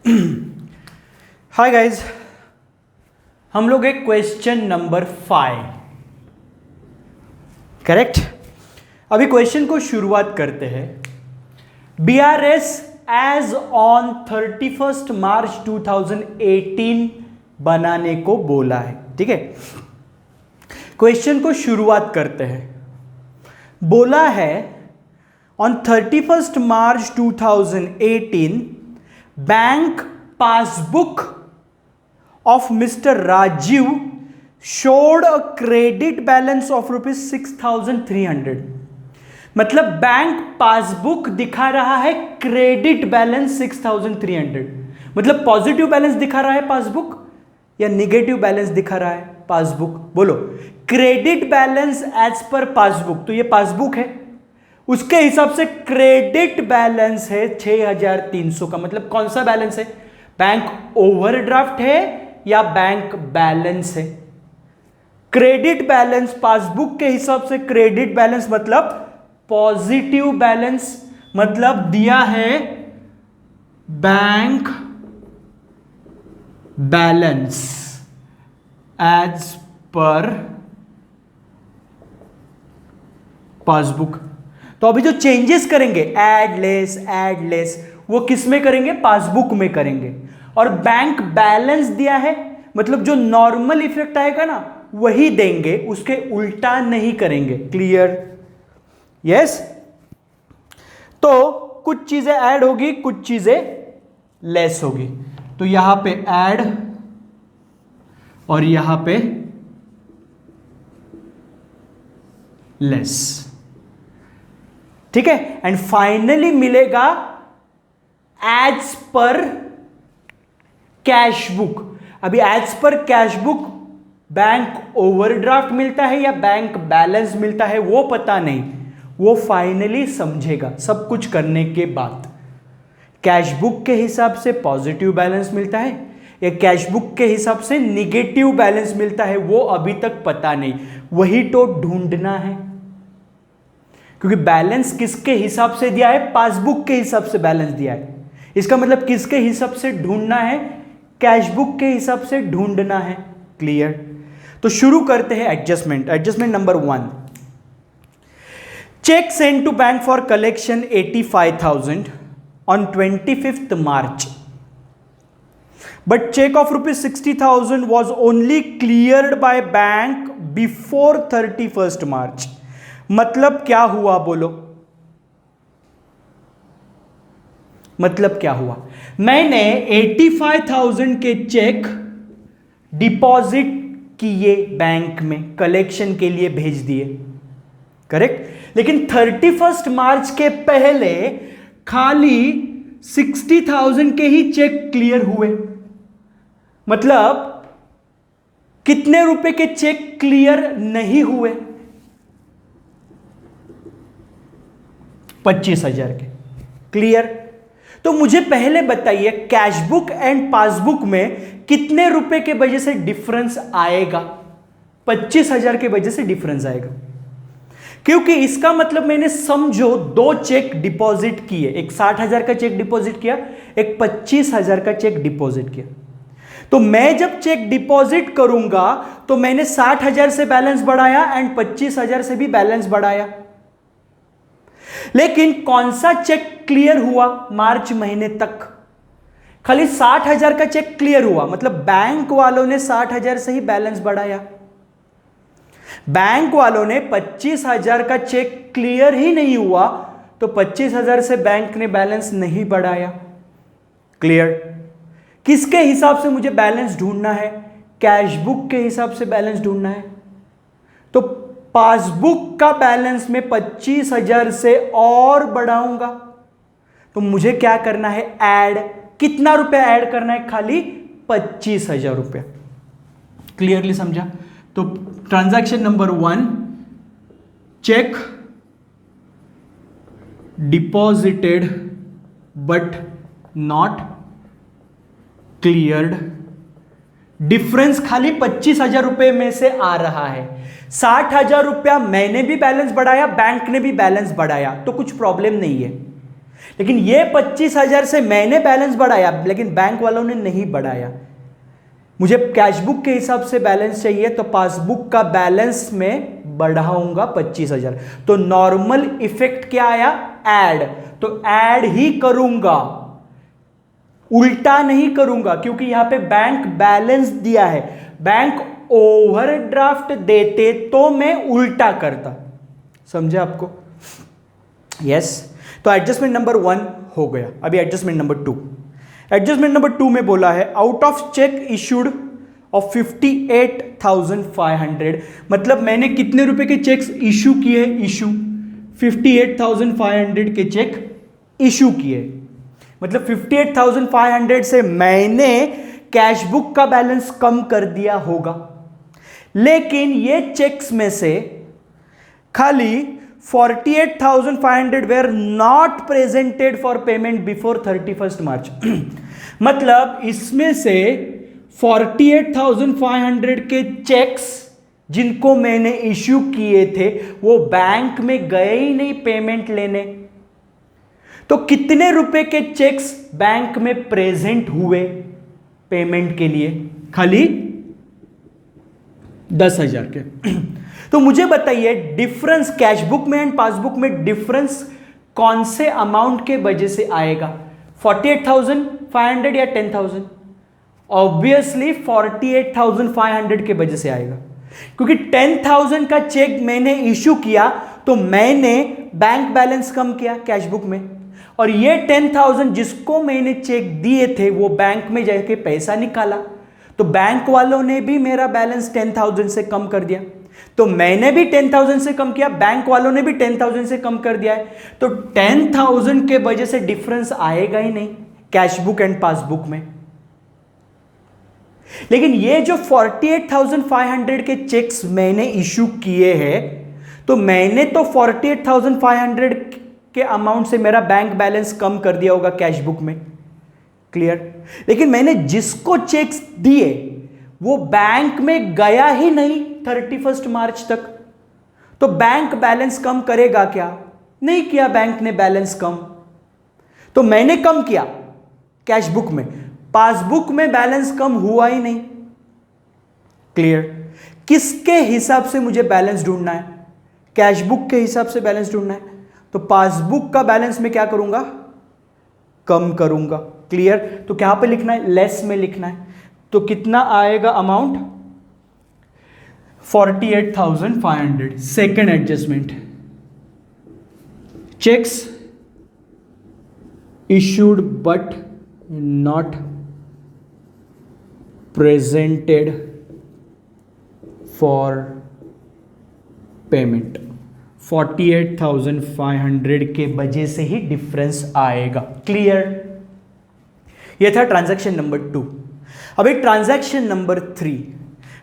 Hi guys, हम लोग एक क्वेश्चन नंबर 5 करेक्ट। अभी क्वेश्चन को शुरुआत करते हैं। बीआरएस एज ऑन 31 मार्च 2018 बनाने को बोला है। ठीक है, क्वेश्चन को शुरुआत करते हैं। बोला है on 31 March 2018 bank passbook of Mr. Rajiv showed a credit balance of ₹6,300। मतलब बैंक पासबुक दिखा रहा है क्रेडिट बैलेंस 6,300। मतलब पॉजिटिव बैलेंस दिखा रहा है पासबुक या निगेटिव बैलेंस दिखा रहा है पासबुक? बोलो। Credit balance as per passbook, तो ये पासबुक है, उसके हिसाब से क्रेडिट बैलेंस है 6,300 का। मतलब कौन सा बैलेंस है? बैंक ओवरड्राफ्ट है या बैंक बैलेंस है? क्रेडिट बैलेंस पासबुक के हिसाब से क्रेडिट बैलेंस मतलब पॉजिटिव बैलेंस, मतलब दिया है bank balance as per passbook. तो अभी जो चेंजेस करेंगे ऐड लेस वो किस में करेंगे? पासबुक में करेंगे। और बैंक बैलेंस दिया है, मतलब जो नॉर्मल इफेक्ट आएगा ना वही देंगे, उसके उल्टा नहीं करेंगे। क्लियर? यस। तो कुछ चीजें ऐड होगी, कुछ चीजें लेस होगी। तो यहां पे ऐड और यहां पे लेस। ठीक है, एंड फाइनली मिलेगा एज पर कैश बुक। अभी as per cash book bank overdraft मिलता है या बैंक बैलेंस मिलता है वो पता नहीं, वो फाइनली समझेगा सब कुछ करने के बाद। कैश बुक के हिसाब से पॉजिटिव बैलेंस मिलता है या कैश बुक के हिसाब से निगेटिव बैलेंस मिलता है वो अभी तक पता नहीं, वही तो ढूंढना है। क्योंकि बैलेंस किसके हिसाब से दिया है? पासबुक के हिसाब से बैलेंस दिया है। इसका मतलब किसके हिसाब से ढूंढना है? कैश बुक के हिसाब से ढूंढना है। क्लियर? तो शुरू करते हैं adjustment. Adjustment number 1, cheque send to bank for collection 85,000 on 25th March, but cheque of ₹60,000 was only cleared by bank before 31st March। मतलब क्या हुआ? बोलो, मतलब क्या हुआ? मैंने 85,000 के चेक डिपॉजिट किए बैंक में, कलेक्शन के लिए भेज दिए, करेक्ट। लेकिन 31 मार्च के पहले खाली 60,000 के ही चेक क्लियर हुए। मतलब कितने रुपए के चेक क्लियर नहीं हुए? 25,000 के। क्लियर? तो मुझे पहले बताइए कैशबुक एंड पासबुक में कितने रुपए के वजह से डिफरेंस आएगा? 25,000 के वजह से डिफरेंस आएगा। क्योंकि इसका मतलब मैंने समझो 2 चेक डिपॉजिट किए, एक 60,000 का चेक डिपॉजिट किया, एक 25,000 का चेक डिपॉजिट किया। तो मैं जब चेक डिपॉजिट करूंगा तो मैंने 60,000 से बैलेंस बढ़ाया एंड 25,000 से भी बैलेंस बढ़ाया। लेकिन कौन सा चेक क्लियर हुआ मार्च महीने तक? खाली 60,000 का चेक क्लियर हुआ, मतलब बैंक वालों ने 60,000 से ही बैलेंस बढ़ाया। बैंक वालों ने 25,000 का चेक क्लियर ही नहीं हुआ, तो 25,000 से बैंक ने बैलेंस नहीं बढ़ाया। क्लियर? किसके हिसाब से मुझे बैलेंस ढूंढना है? कैश बुक के हिसाब से बैलेंस ढूंढना है। तो पासबुक का बैलेंस में 25,000 से और बढ़ाऊंगा, तो मुझे क्या करना है? ऐड। कितना रुपया ऐड करना है? खाली 25,000 रुपया। क्लियरली समझा? तो transaction number 1, check deposited but not cleared. Difference खाली 25,000 रुपए में से आ रहा है। 60,000 रुपया मैंने भी बैलेंस बढ़ाया, बैंक ने भी बैलेंस बढ़ाया, तो कुछ प्रॉब्लम नहीं है। लेकिन ये 25,000 से मैंने बैलेंस बढ़ाया, लेकिन बैंक वालों ने नहीं बढ़ाया। मुझे कैशबुक के हिसाब से बैलेंस चाहिए, तो पासबुक का बैलेंस में बढ़ाऊंगा 25,000। तो नॉर्मल इफेक्ट क्या आया? ऐड। तो ऐड ही करूंगा, उल्टा नहीं करूंगा, क्योंकि यहां पे बैंक बैलेंस दिया है। बैंक ओवरड्राफ्ट देते तो मैं उल्टा करता। समझे आपको? यस। तो एडजस्टमेंट नंबर 1 हो गया। अभी एडजस्टमेंट नंबर 2। एडजस्टमेंट नंबर 2 में बोला है out of check issued of 58,500, मतलब मैंने कितने रुपए के चेक्स इशू किए? इशू 58,500 के चेक इशू किए, मतलब 58,500 से मैंने कैशबुक का बैलेंस कम कर दिया होगा। लेकिन ये चेक्स में से खाली 48,500 were not presented for payment before 31st मार्च। मतलब इसमें से 48,500 के चेक्स जिनको मैंने इश्यू किए थे वो बैंक में गए ही नहीं पेमेंट लेने। तो कितने रुपए के चेक्स बैंक में प्रेजेंट हुए पेमेंट के लिए? खाली 10,000 के। तो मुझे बताइए डिफरेंस कैशबुक में एंड पासबुक में डिफरेंस कौन से अमाउंट के वजह से आएगा? 48,500 या 10,000? ऑब्वियसली 48,500 के वजह से आएगा, क्योंकि 10,000 का चेक मैंने इश्यू किया तो मैंने बैंक बैलेंस कम किया कैशबुक में, और ये 10,000 जिसको मैंने चेक दिए थे वो बैंक में जाके पैसा निकाला, तो बैंक वालों ने भी मेरा बैलेंस 10,000 से कम कर दिया। तो मैंने भी 10,000 से कम किया, बैंक वालों ने भी 10,000 से कम कर दिया है, तो 10,000 के वजह से डिफरेंस आएगा ही नहीं कैशबुक एंड पासबुक में। लेकिन ये जो 48,500 के चेक्स मैंने इशू किए हैं, तो मैंने तो 48,500 के अमाउंट से मेरा बैंक बैलेंस कम कर दिया होगा कैशबुक में, क्लियर। लेकिन मैंने जिसको चेक्स दिए वो बैंक में गया ही नहीं 31 मार्च तक, तो बैंक बैलेंस कम करेगा क्या? नहीं किया बैंक ने बैलेंस कम, तो मैंने कम किया कैशबुक में, पासबुक में बैलेंस कम हुआ ही नहीं, क्लियर। किसके हिसाब से मुझे बैलेंस ढूंढना है? कैशबुक के हिसाब से बैलेंस ढूंढना है, तो पासबुक का बैलेंस में क्या करूंगा? कम करूंगा, क्लियर। तो क्या पे लिखना है? लेस में लिखना है। तो कितना आएगा amount? 48,500। Second adjustment, checks issued but not presented for payment, 48,500 के वजह से ही डिफरेंस आएगा, क्लियर। यह था ट्रांजैक्शन नंबर 2। अभी ट्रांजैक्शन नंबर 3।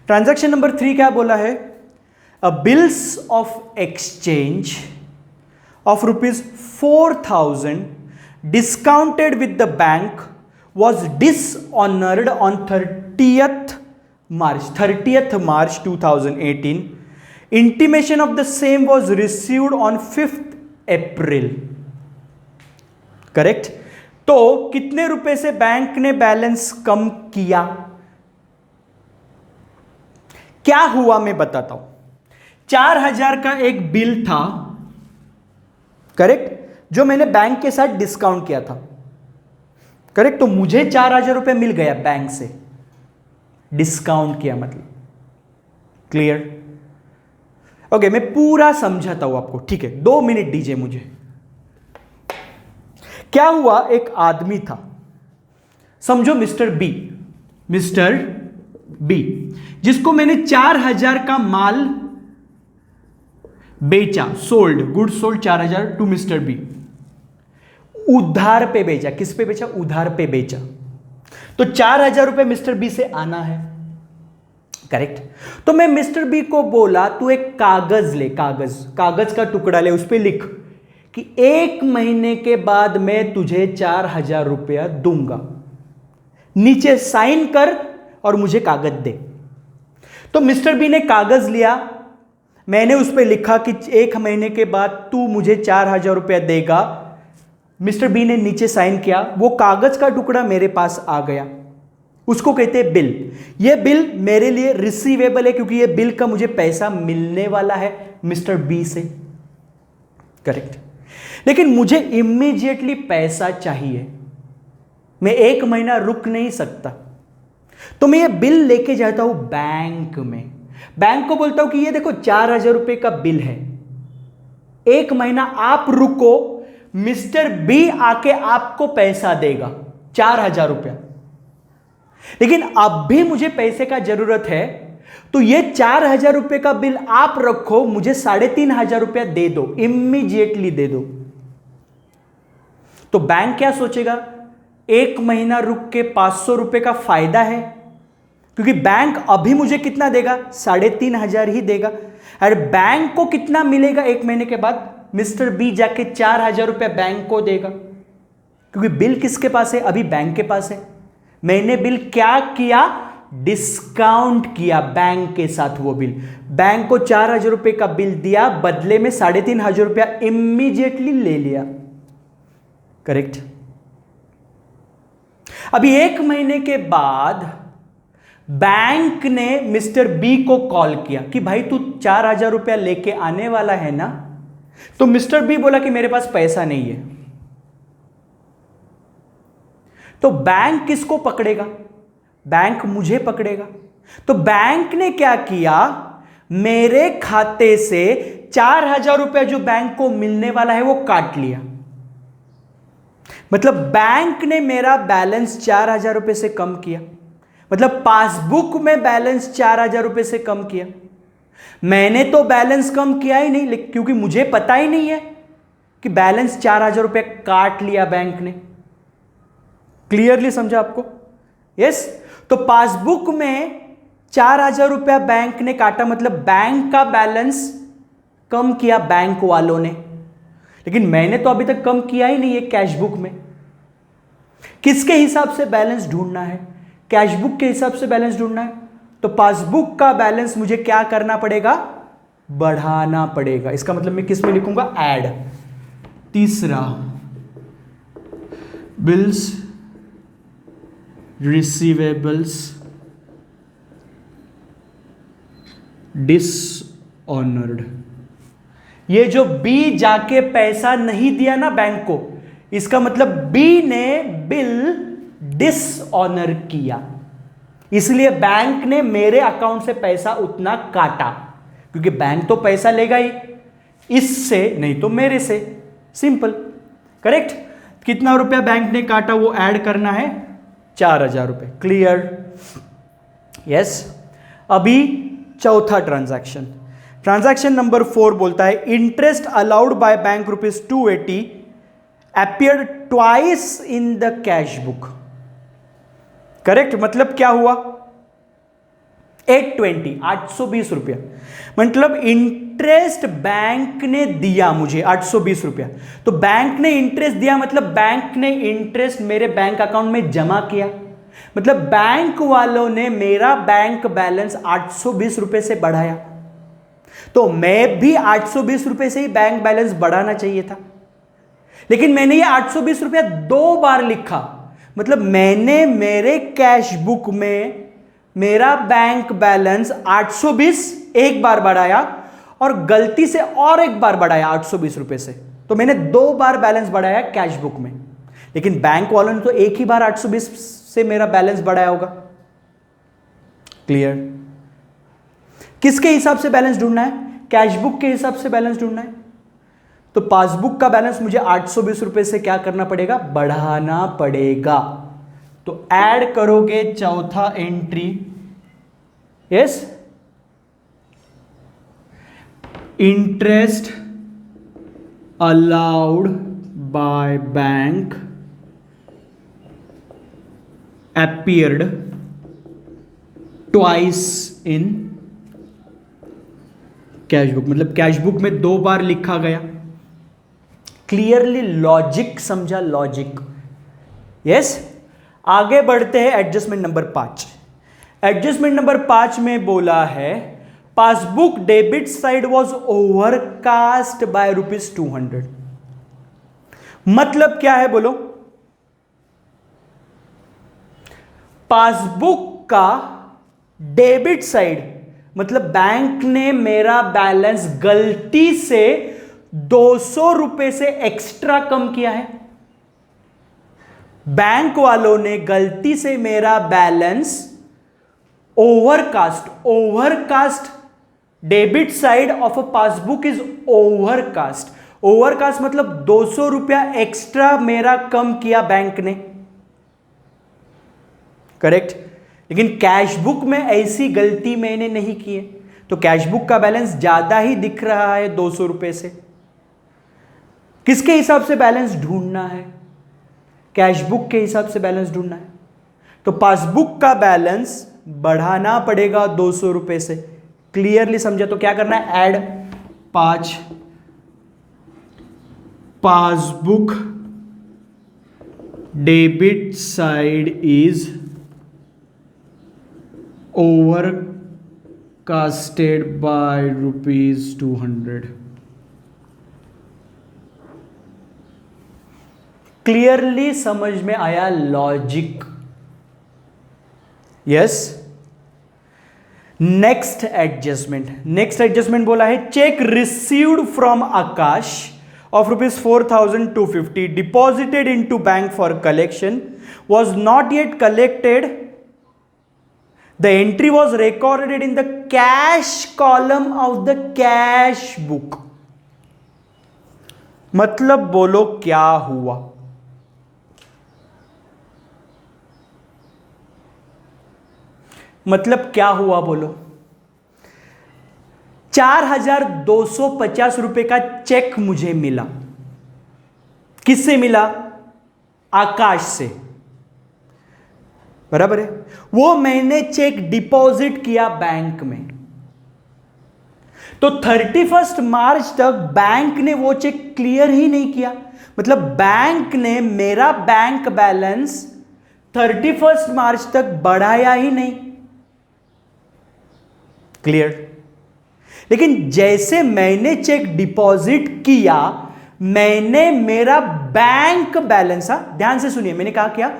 ट्रांजैक्शन नंबर 3 क्या बोला है? अ bills of exchange of ₹4,000 discounted with the bank was dishonored on 30th March 2018. Intimation of the same was received on 5th April. Correct. तो कितने रुपए से बैंक ने बैलेंस कम किया? क्या हुआ मैं बताता हूं। 4,000 का एक बिल था, करेक्ट, जो मैंने बैंक के साथ डिस्काउंट किया था, करेक्ट। तो मुझे 4,000 रुपए मिल गया बैंक से, डिस्काउंट किया मतलब, क्लियर। ओके, मैं पूरा समझाता हूं आपको, ठीक है, 2 मिनट दीजिए मुझे। क्या हुआ, एक आदमी था, समझो मिस्टर बी, जिसको मैंने 4,000 का माल बेचा, good sold 4,000 to mister B. उधार पे बेचा, किस पे बेचा? उधार पे बेचा। तो 4,000 रुपए मिस्टर बी से आना है, करेक्ट। तो मैं मिस्टर बी को बोला तू एक कागज ले, कागज का टुकड़ा ले, उस पे लिख कि 1 महीने के बाद मैं तुझे 4,000 रुपया दूंगा, नीचे साइन कर और मुझे कागज दे। तो मिस्टर बी ने कागज लिया, मैंने उस पे लिखा कि 1 महीने के बाद तू मुझे 4,000 रुपया देगा, मिस्टर बी ने नीचे साइन किया, वो कागज का टुकड़ा मेरे पास आ गया, उसको कहते हैं बिल। ये बिल मेरे लिए रिसीवेबल है क्योंकि ये बिल का मुझे पैसा मिलने वाला है मिस्टर बी से, करेक्ट। लेकिन मुझे इमीडिएटली पैसा चाहिए, मैं 1 महीना रुक नहीं सकता, तो मैं ये बिल लेके जाता हूं बैंक में। बैंक को बोलता हूं कि ये देखो 4,000 रुपए का बिल है, 1 महीना आप रुको, मिस्टर बी आके आपको पैसा देगा 4,000 रुपया। लेकिन अब भी मुझे पैसे का जरूरत है, तो ये 4,000 रुपए का बिल आप रखो, मुझे 3,500 रुपया दे दो, इमीडिएटली दे दो। तो बैंक क्या सोचेगा, 1 महीना रुक के 500 रुपए का फायदा है, क्योंकि बैंक अभी मुझे कितना देगा, 3,500 ही देगा। अरे बैंक को कितना मिलेगा 1 महीने के बाद, मिस्टर बी जाके 4,000 रुपया बैंक को देगा, क्योंकि बिल किसके पास है, अभी बैंक के पास है। मैंने बिल क्या किया, डिस्काउंट किया बैंक के साथ वो बिल। बैंक को 4,000 रुपए का बिल दिया, बदले में 3,500 रुपया इमीडिएटली ले लिया, करेक्ट। अभी 1 महीने के बाद बैंक ने मिस्टर बी को कॉल किया कि भाई तू 4,000 रुपया लेके आने वाला है ना, तो मिस्टर बी बोला कि मेरे पास पैसा नहीं है। तो बैंक किसको पकड़ेगा, बैंक मुझे पकड़ेगा। तो बैंक ने क्या किया, मेरे खाते से 4,000 रुपया जो बैंक को मिलने वाला है वो काट लिया। मतलब बैंक ने मेरा बैलेंस 4,000 रुपए से कम किया, मतलब पासबुक में बैलेंस 4,000 रुपए से कम किया। मैंने तो बैलेंस कम किया ही नहीं, क्योंकि मुझे पता ही नहीं है कि बैलेंस 4,000 रुपए काट लिया बैंक ने। क्लियरली समझा आपको? यस। तो पासबुक में 4,000 रुपया बैंक ने काटा, मतलब बैंक का बैलेंस कम किया बैंक वालों ने, लेकिन मैंने तो अभी तक कम किया ही नहीं है कैश बुक में। किसके हिसाब से बैलेंस ढूंढना है, कैश बुक के हिसाब से बैलेंस ढूंढना है। तो पासबुक का बैलेंस मुझे क्या करना पड़ेगा, बढ़ाना पड़ेगा। इसका मतलब मैं किस में लिखूंगा, ऐड। तीसरा, बिल्स रिसीवेबल्स डिसऑनर्ड। ये जो बी जाके पैसा नहीं दिया ना बैंक को, इसका मतलब बी ने बिल डिसऑनर किया, इसलिए बैंक ने मेरे अकाउंट से पैसा उतना काटा, क्योंकि बैंक तो पैसा लेगा ही, इससे नहीं तो मेरे से, सिंपल, करेक्ट। कितना रुपया बैंक ने काटा वो ऐड करना है, 4,000 रुपए। क्लियर? यस। अभी चौथा ट्रांजैक्शन, ट्रांजैक्शन नंबर 4 बोलता है interest allowed by bank ₹280 appeared twice in the cash book। Correct. मतलब क्या हुआ, 820 रुपया, मतलब इंटरेस्ट बैंक ने दिया मुझे 820 रुपया। तो बैंक ने इंटरेस्ट दिया, मतलब बैंक ने इंटरेस्ट मेरे बैंक अकाउंट में जमा किया, मतलब बैंक वालों ने मेरा बैंक बैलेंस 820 रुपए से बढ़ाया। तो मैं भी 820 रुपए से ही बैंक बैलेंस बढ़ाना चाहिए था, लेकिन मैंने ये 820 रुपया 2 बार लिखा, मतलब मैंने मेरे कैश बुक में मेरा बैंक बैलेंस 820 एक बार बढ़ाया और गलती से और एक बार बढ़ाया 820 रुपए से। तो मैंने 2 बार बैलेंस बढ़ाया कैश बुक में, लेकिन बैंक वालों ने तो एक ही बार 820 से मेरा बैलेंस बढ़ाया होगा। क्लियर? किसके हिसाब से बैलेंस ढूंढना है, कैश बुक के हिसाब से बैलेंस ढूंढना है। तो पासबुक का बैलेंस मुझे 820 रुपए से क्या करना पड़ेगा, बढ़ाना पड़ेगा। तो ऐड करोगे चौथा entry, yes, interest allowed by bank appeared twice in cash book, मतलब कैश बुक में 2 बार लिखा गया। क्लियरली लॉजिक समझा, लॉजिक? यस। आगे बढ़ते हैं एडजस्टमेंट नंबर 5। एडजस्टमेंट नंबर 5 में बोला है passbook debit side was overcast bye ₹200। मतलब क्या है बोलो? पासबुक का डेबिट साइड मतलब बैंक ने मेरा बैलेंस गलती से 200 रुपए से एक्स्ट्रा कम किया है। बैंक वालों ने गलती से मेरा balance overcast debit side of a passbook is overcast. Overcast मतलब 200 रुपया एक्स्ट्रा मेरा कम किया बैंक ने, करेक्ट। लेकिन कैश बुक में ऐसी गलती मैंने नहीं की है, तो कैश बुक का बैलेंस ज्यादा ही दिख रहा है 200 रुपए से। किसके हिसाब से बैलेंस ढूंढना है? कैश बुक के हिसाब से बैलेंस ढूंढना है, तो पासबुक का बैलेंस बढ़ाना पड़ेगा 200 रुपए से। क्लियरली समझा? तो क्या करना है? Add 5 passbook debit side is overcasted by ₹200। Clearly समझ में आया लॉजिक? यस। नेक्स्ट एडजस्टमेंट बोला है, cheque received from Akash of ₹4,250 deposited into bank for collection was not yet collected. The entry was recorded in the cash column of the cash book. मतलब बोलो क्या हुआ? मतलब क्या हुआ बोलो? 4,250 रुपए का चेक मुझे मिला। किससे मिला? आकाश से, बराबर है। वो मैंने चेक डिपॉजिट किया बैंक में, तो 31 मार्च तक बैंक ने वो चेक क्लियर ही नहीं किया। मतलब बैंक ने मेरा बैंक बैलेंस 31 मार्च तक बढ़ाया ही नहीं। क्लियर? लेकिन जैसे मैंने चेक डिपॉजिट किया, मैंने मेरा बैंक बैलेंस, ध्यान से सुनिए, मैंने कहा क्या?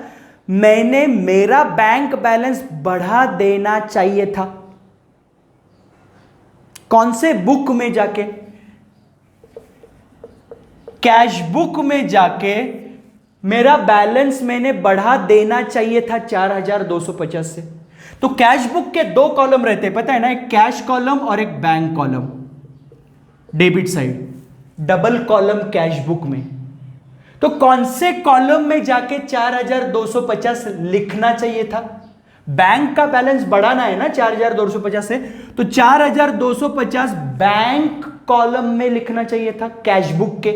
मैंने मेरा बैंक बैलेंस बढ़ा देना चाहिए था। कौन से बुक में जाके? कैश बुक में जाके मेरा बैलेंस मैंने बढ़ा देना चाहिए था 4,250 से। तो कैश बुक के 2 कॉलम रहते हैं, पता है ना? एक कैश कॉलम और एक bank column, debit side, double column cash book में। तो कौन से कॉलम में जाके 4,250 लिखना चाहिए था? बैंक का बैलेंस बढ़ाना है ना 4,250 से, तो 4,250 बैंक कॉलम में लिखना चाहिए था कैश बुक के।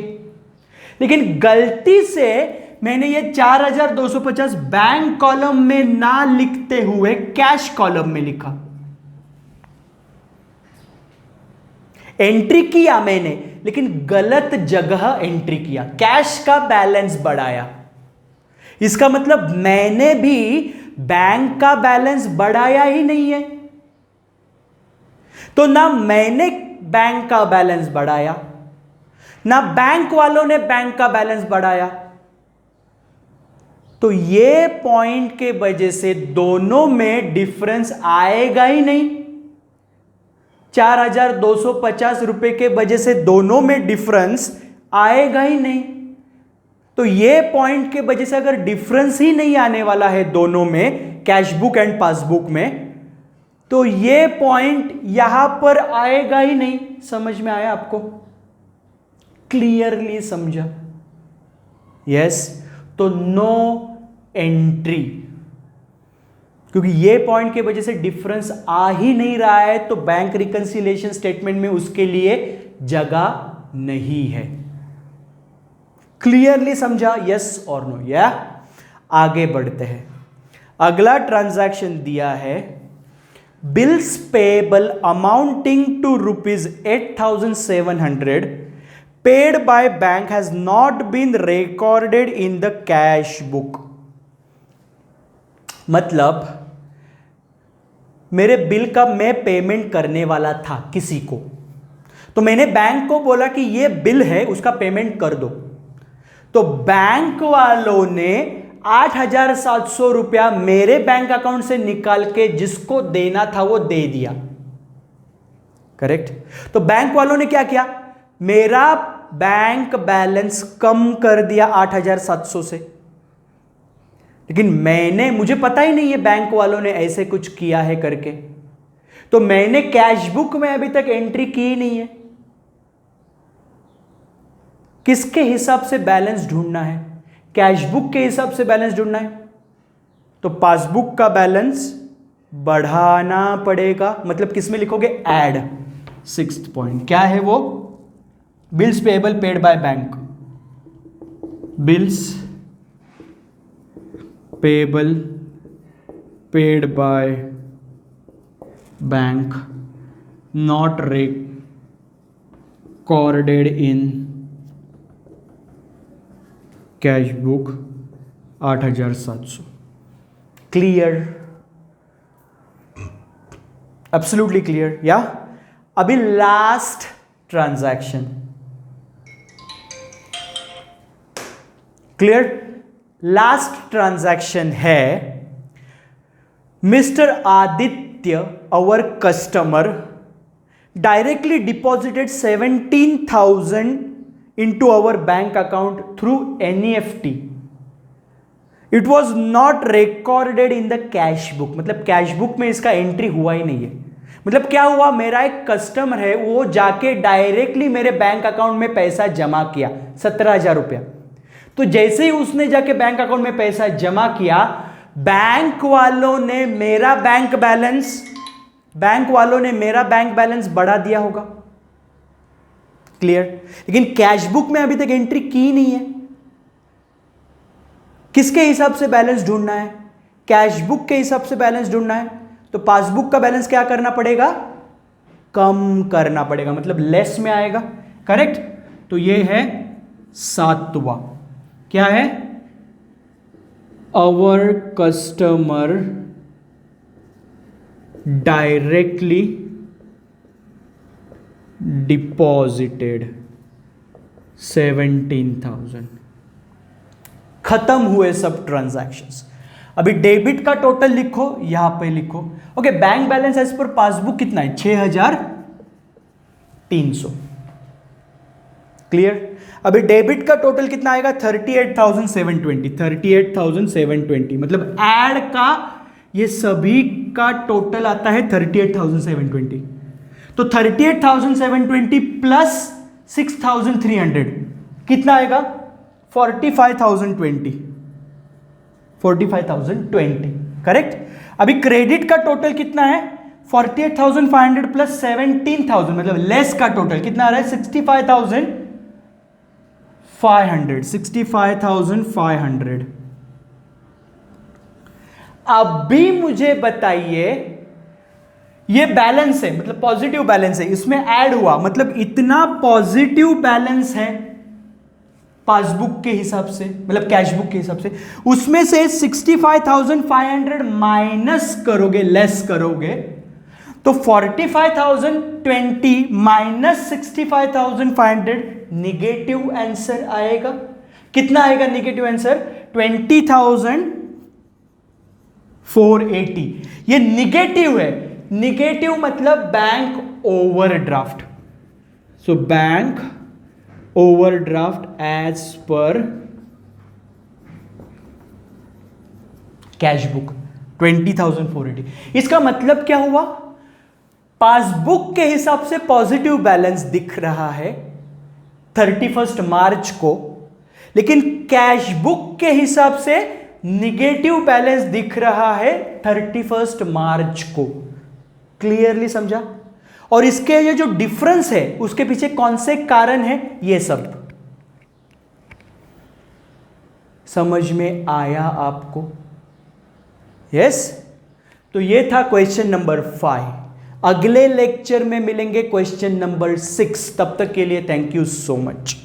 लेकिन गलती से मैंने ये 4,250 बैंक कॉलम में ना लिखते हुए कैश कॉलम में लिखा। एंट्री किया मैंने, लेकिन गलत जगह एंट्री किया, कैश का बैलेंस बढ़ाया। इसका मतलब मैंने भी बैंक का बैलेंस बढ़ाया ही नहीं है। तो ना मैंने बैंक का बैलेंस बढ़ाया, ना बैंक वालों ने बैंक का बैलेंस बढ़ाया। तो ये पॉइंट के वजह से दोनों में डिफरेंस आएगा ही नहीं। 4,250 रुपए के वजह से दोनों में डिफरेंस आएगा ही नहीं। तो ये पॉइंट के वजह से अगर डिफरेंस ही नहीं आने वाला है दोनों में, कैश बुक एंड पासबुक में, तो ये पॉइंट यहां पर आएगा ही नहीं। समझ में आया आपको? क्लियरली समझा? यस। तो नो एंट्री, क्योंकि ये पॉइंट की वजह से डिफरेंस आ ही नहीं रहा है, तो बैंक रिकंसिलिएशन स्टेटमेंट में उसके लिए जगह नहीं है। क्लियरली समझा? यस और नो? या आगे बढ़ते हैं। अगला ट्रांजैक्शन दिया है, bills payable amounting to ₹8,700 paid by bank has not been recorded in the cash book। मतलब मेरे बिल का मैं पेमेंट करने वाला था किसी को, तो मैंने बैंक को बोला कि ये बिल है, उसका पेमेंट कर दो। तो बैंक वालों ने 8,700 रुपया मेरे बैंक अकाउंट से निकाल के जिसको देना था वो दे दिया, करेक्ट। तो बैंक वालों ने क्या किया, मेरा बैंक बैलेंस कम कर दिया 8,700 से, लेकिन मुझे पता ही नहीं है बैंक वालों ने ऐसे कुछ किया है करके, तो मैंने कैश बुक में अभी तक एंट्री की नहीं है। किसके हिसाब से बैलेंस ढूंढना है, कैश बुक के हिसाब से बैलेंस ढूंढना है, तो पासबुक का बैलेंस बढ़ाना पड़ेगा, मतलब किसमें लिखोगे, ऐड। 6th पॉइंट क्या है वो, bills payable paid by bank, bills payable paid by bank not recorded in cash book 8,700। Clear, absolutely clear. या अभी last transaction, clear. Last transaction है mister Aditya our customer directly deposited 17,000 into our bank account through NEFT. It was not recorded in the cash book, मतलब cash book में इसका entry हुआ ही नहीं है। मतलब क्या हुआ, मेरा एक कस्टमर है, वो जाके डायरेक्टली मेरे बैंक अकाउंट में पैसा जमा किया 17,000 रुपया। तो जैसे ही उसने जाके बैंक अकाउंट में पैसा जमा किया, बैंक वालों ने मेरा बैंक बैलेंस बढ़ा दिया होगा, क्लियर। लेकिन कैश बुक में अभी तक एंट्री की नहीं है। किसके हिसाब से बैलेंस ढूंढना है, कैश बुक के हिसाब से बैलेंस ढूंढना है, तो पासबुक का बैलेंस क्या करना पड़ेगा, कम करना पड़ेगा, मतलब लेस में आएगा, करेक्ट। तो ये है 7वां, क्या है, अवर कस्टमर डायरेक्टली डिपॉजिटेड 17,000। खत्म हुए सब ट्रांजैक्शंस। अभी डेबिट का टोटल लिखो, यहां पे लिखो। Okay, bank balance as per passbook कितना है, 6,300, क्लियर। अभी डेबिट का टोटल कितना आएगा, 38,720, मतलब ऐड का ये सभी का टोटल आता है 38,720। तो 38,720 प्लस 6,300 कितना आएगा, 45,020, करेक्ट। अभी क्रेडिट का टोटल कितना है, 48,500 प्लस 17,000, मतलब लेस का टोटल कितना आ रहा है, 65,500। अभी मुझे बताइए, ये बैलेंस है, मतलब पॉजिटिव बैलेंस है, इसमें ऐड हुआ, मतलब इतना पॉजिटिव बैलेंस है पासबुक के हिसाब से, मतलब कैश बुक के हिसाब से, उसमें से 65,500 माइनस करोगे, लेस करोगे, तो 45,020 माइनस 65,500 निगेटिव आंसर आएगा। कितना आएगा निगेटिव आंसर, 20,480। ये निगेटिव है, निगेटिव मतलब bank overdraft. So bank overdraft as per cash book 20,480। इसका मतलब क्या हुआ, पासबुक के हिसाब से पॉजिटिव बैलेंस दिख रहा है 31 मार्च को, लेकिन कैश बुक के हिसाब से निगेटिव बैलेंस दिख रहा है 31 मार्च को। क्लियरली समझा। और इसके ये जो डिफरेंस है उसके पीछे कौन से कारण है, ये सब समझ में आया आपको? यस। तो ये था क्वेश्चन नंबर 5। अगले लेक्चर में मिलेंगे क्वेश्चन नंबर 6। तब तक के लिए थैंक यू सो मच।